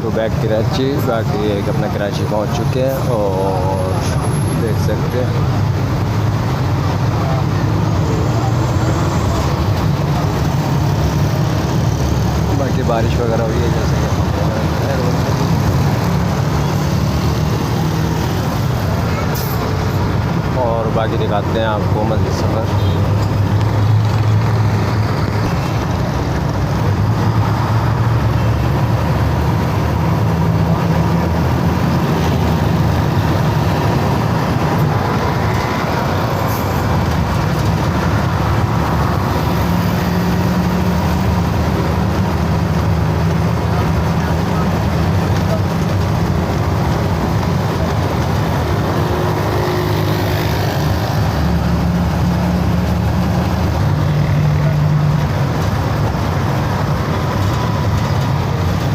तो बैक कराची, बाकी एक अपना कराची पहुंच चुके हैं और देख सकते हैं बाकी बारिश वगैरह हुई है जैसे कि और बाकी दिखाते हैं आपको मस्जिद सफ़र।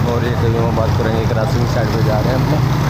और ये कभी हम बात करेंगे क्रॉसिंग साइड पे जा रहे हैं अपने।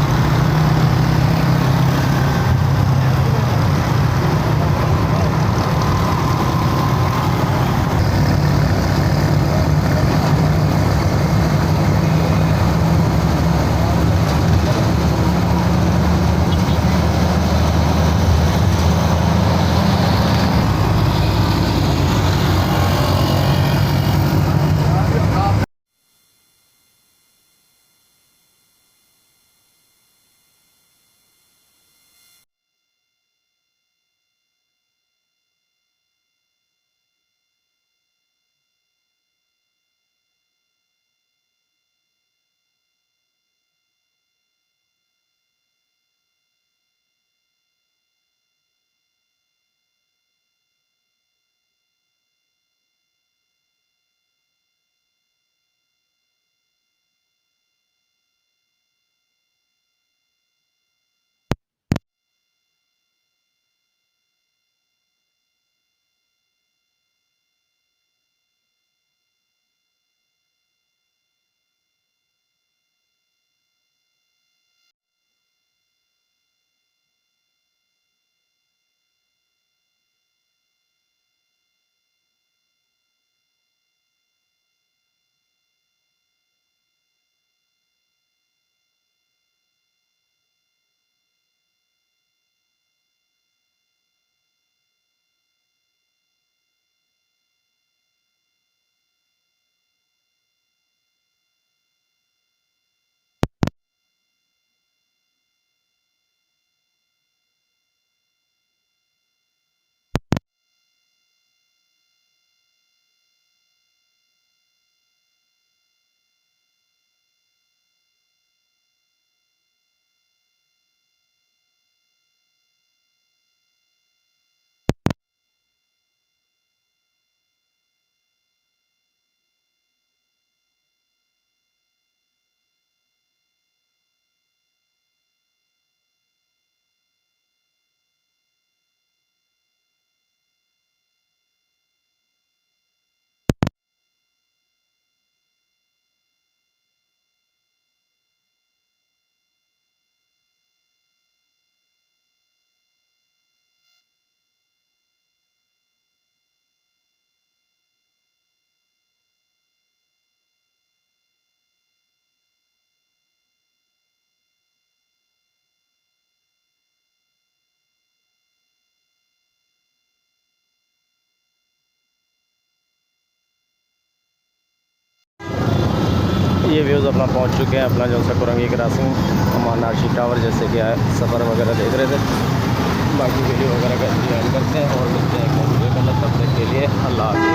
ये व्यूज़ अपना पहुंच चुके हैं अपना जो सा कुरंगी क्रॉसिंग अमानाशी टावर जैसे कि सफ़र वगैरह देख रहे थे। बाकी वीडियो वगैरह का इंतजार करते हैं और मिलते हैं एक वीडियो में, तब तक के लिए अल्लाह हाफ़िज़।